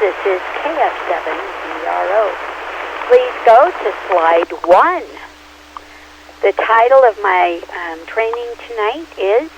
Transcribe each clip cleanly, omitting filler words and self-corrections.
This is KF7BRO. Please go to slide 1. The title of my training tonight is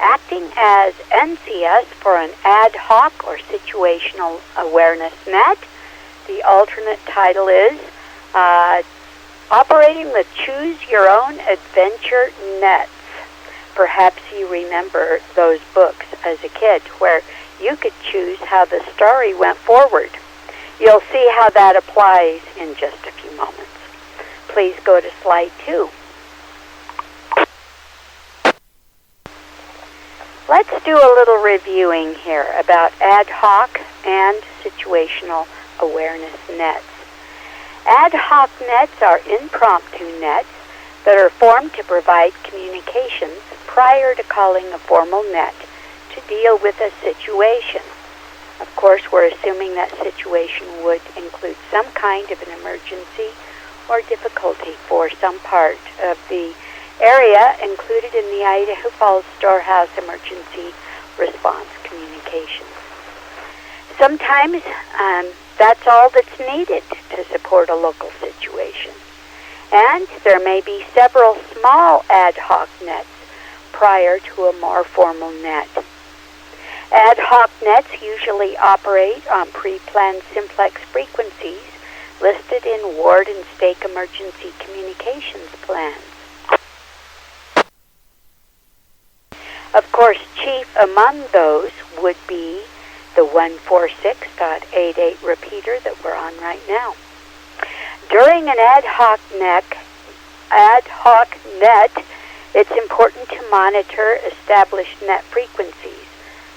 Acting as NCS for an Ad Hoc or Situational Awareness Net. The alternate title is Operating with Choose Your Own Adventure Nets. Perhaps you remember those books as a kid where you could choose how the story went forward. You'll see how that applies in just a few moments. Please go to slide 2. Let's do a little reviewing here about ad hoc and situational awareness nets. Ad hoc nets are impromptu nets that are formed to provide communications prior to calling a formal net to deal with a situation. Of course, we're assuming that situation would include some kind of an emergency or difficulty for some part of the area included in the Idaho Falls Storehouse Emergency Response Communications. Sometimes that's all that's needed to support a local situation. And there may be several small ad hoc nets prior to a more formal net. Ad hoc nets usually operate on pre-planned simplex frequencies listed in ward and stake emergency communications plans. Of course, chief among those would be the 146.88 repeater that we're on right now. During an ad hoc net, it's important to monitor established net frequencies,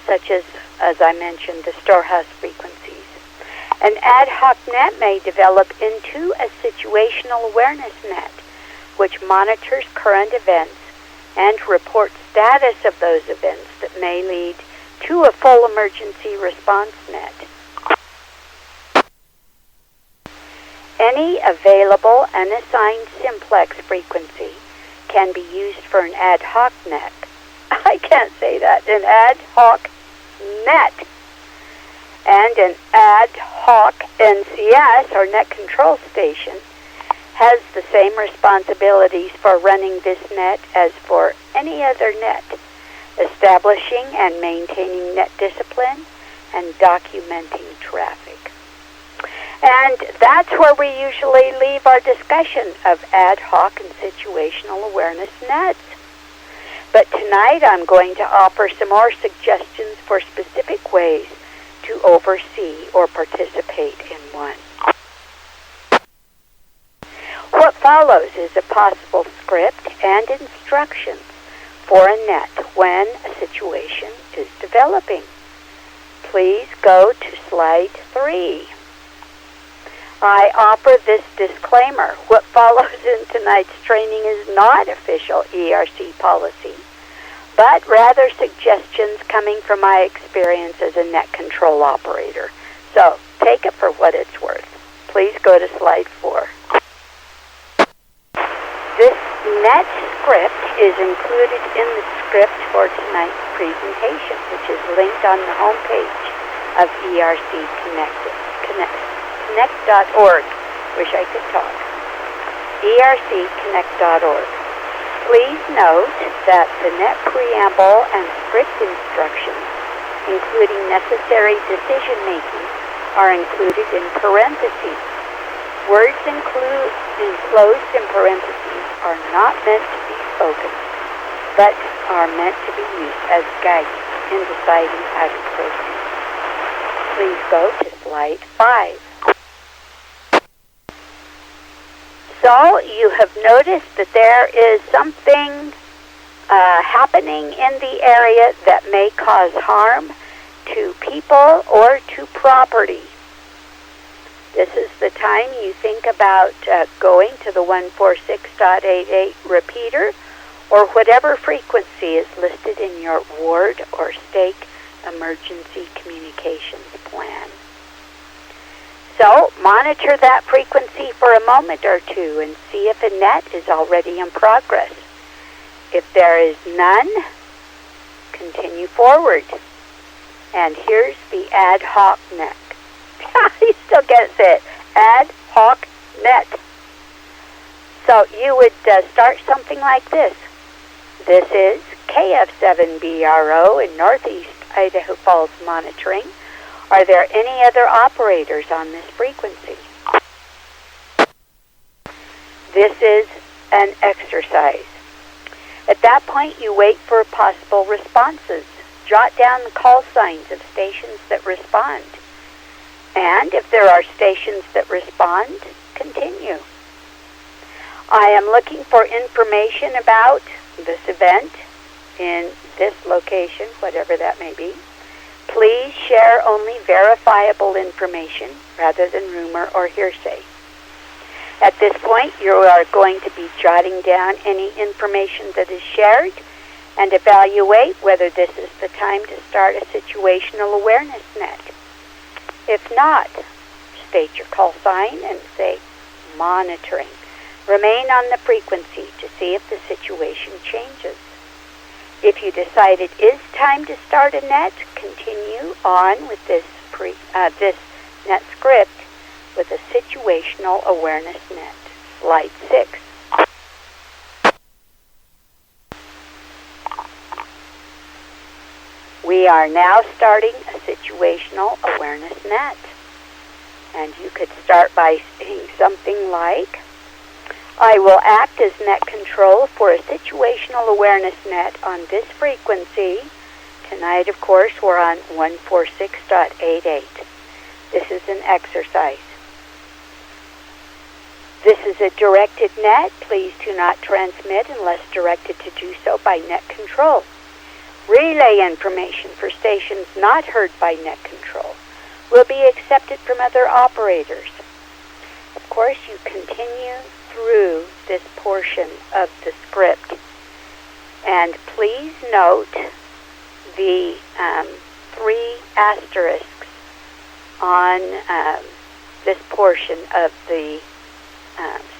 such as I mentioned, the storehouse frequencies. An ad hoc net may develop into a situational awareness net, which monitors current events and reports status of those events that may lead to a full emergency response net. Any available unassigned simplex frequency can be used for an ad hoc net. I can't say that. An ad hoc net. And an ad hoc NCS, or net control station, has the same responsibilities for running this net as for any other net, establishing and maintaining net discipline and documenting traffic. And that's where we usually leave our discussion of ad hoc and situational awareness nets. But tonight I'm going to offer some more suggestions for specific ways to oversee or participate in one. What follows is a possible script and instructions for a net when a situation is developing. Please go to slide 3. I offer this disclaimer. What follows in tonight's training is not official ERC policy, but rather suggestions coming from my experience as a net control operator. So take it for what it's worth. Please go to slide 4. This net script is included in the script for tonight's presentation, which is linked on the homepage of ERC Connect.org. Wish I could talk. ERCConnect.org. Please note that the net preamble and script instructions, including necessary decision-making, are included in parentheses. Words enclosed in parentheses are not meant to be spoken, but are meant to be used as guidance in deciding how to proceed. Please go to slide 5. So you have noticed that there is something happening in the area that may cause harm to people or to property. This is the time you think about going to the 146.88 repeater or whatever frequency is listed in your ward or stake emergency communications plan. So monitor that frequency for a moment or two and see if a net is already in progress. If there is none, continue forward. And here's the ad hoc net. gets it. Ad hoc net. So you would start something like this. This is KF7BRO in Northeast Idaho Falls monitoring. Are there any other operators on this frequency? This is an exercise. At that point, you wait for possible responses. Jot down the call signs of stations that respond. And if there are stations that respond, continue. I am looking for information about this event in this location, whatever that may be. Please share only verifiable information rather than rumor or hearsay. At this point, you are going to be jotting down any information that is shared and evaluate whether this is the time to start a situational awareness net. If not, state your call sign and say monitoring. Remain on the frequency to see if the situation changes. If you decide it is time to start a net, continue on with this net script with a situational awareness net. Slide 6. We are now starting a situational awareness net. And you could start by saying something like, I will act as net control for a situational awareness net on this frequency. Tonight, of course, we're on 146.88. This is an exercise. This is a directed net. Please do not transmit unless directed to do so by net control. Relay information for stations not heard by net control will be accepted from other operators. Of course, you continue through this portion of the script. And please note the 3 asterisks on this portion of the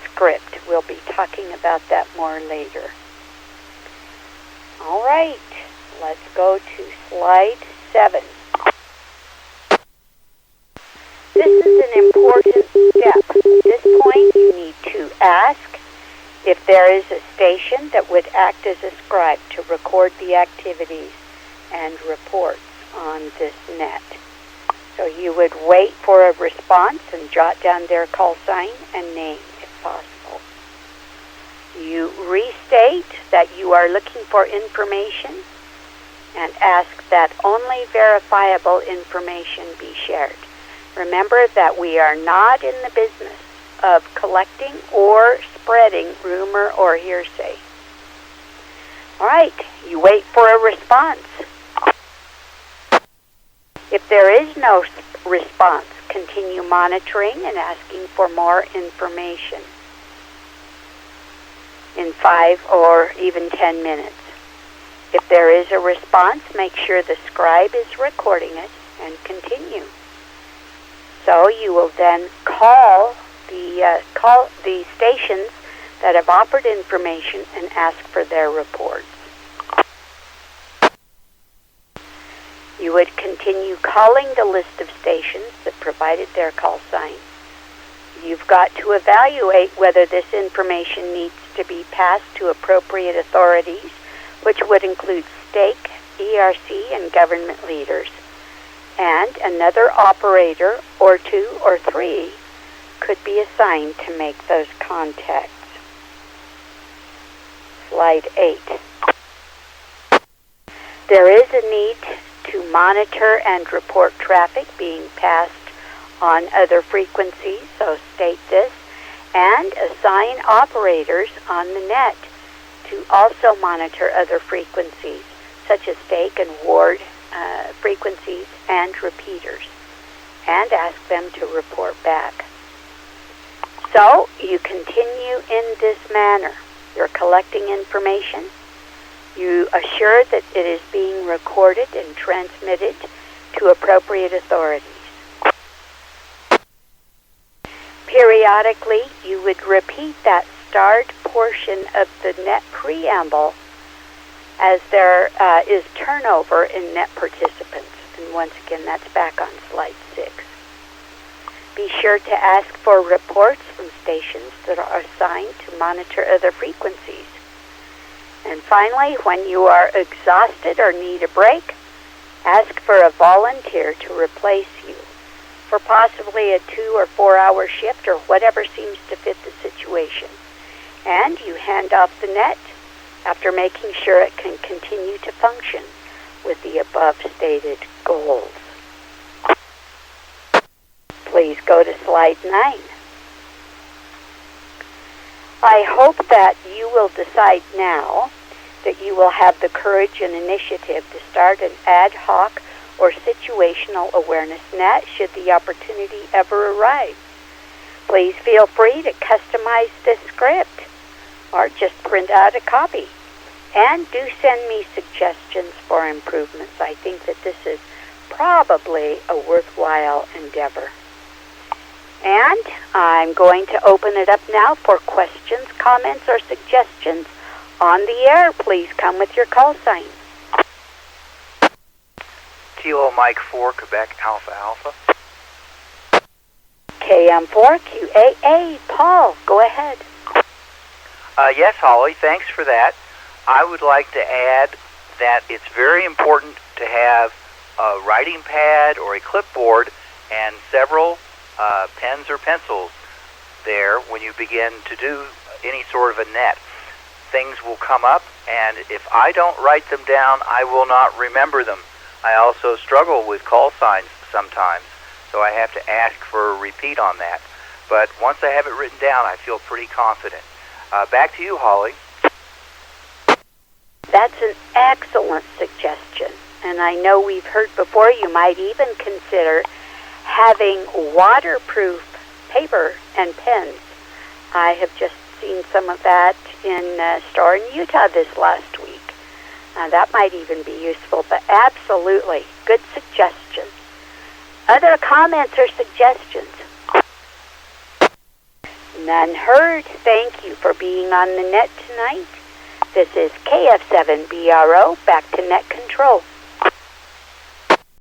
script. We'll be talking about that more later. All right, let's go to slide 7. This is an important step. At this point, you need to ask if there is a station that would act as a scribe to record the activities and reports on this net. So you would wait for a response and jot down their call sign and name if possible. You restate that you are looking for information and ask that only verifiable information be shared. Remember that we are not in the business of collecting or spreading rumor or hearsay. All right, you wait for a response. If there is no response, continue monitoring and asking for more information in 5 or even 10 minutes. If there is a response, make sure the scribe is recording it and continue. So you will then call the stations that have offered information and ask for their reports. You would continue calling the list of stations that provided their call sign. You've got to evaluate whether this information needs to be passed to appropriate authorities, which would include stake, ERC, and government leaders. And another operator, or 2 or 3, could be assigned to make those contacts. Slide 8. There is a need to monitor and report traffic being passed on other frequencies, so state this, and assign operators on the net to also monitor other frequencies, such as stake and ward frequencies and repeaters, and ask them to report back. So you continue in this manner. You're collecting information. You assure that it is being recorded and transmitted to appropriate authorities. Periodically, you would repeat that start portion of the net preamble as there is turnover in net participants. And once again, that's back on slide 6. Be sure to ask for reports from stations that are assigned to monitor other frequencies. And finally, when you are exhausted or need a break, ask for a volunteer to replace you for possibly a 2 or 4 hour shift or whatever seems to fit the situation. And you hand off the net after making sure it can continue to function with the above stated goals. Please go to slide 9. I hope that you will decide now that you will have the courage and initiative to start an ad hoc or situational awareness net should the opportunity ever arise. Please feel free to customize this script or just print out a copy. And do send me suggestions for improvements. I think that this is probably a worthwhile endeavor. And I'm going to open it up now for questions, comments, or suggestions on the air. Please come with your call sign. Kilo Mike 4, Quebec Alpha Alpha. KM4 QAA. Paul, go ahead. Yes, Holly, thanks for that. I would like to add that it's very important to have a writing pad or a clipboard and several pens or pencils there when you begin to do any sort of a net. Things will come up, and if I don't write them down, I will not remember them. I also struggle with call signs sometimes, so I have to ask for a repeat on that. But once I have it written down, I feel pretty confident. Back to you, Holly. That's an excellent suggestion. And I know we've heard before you might even consider having waterproof paper and pens. I have just seen some of that in a store in Utah this last week. That might even be useful, but absolutely, good suggestion. Other comments or suggestions? None heard. Thank you for being on the net tonight. This is KF7BRO, back to net control.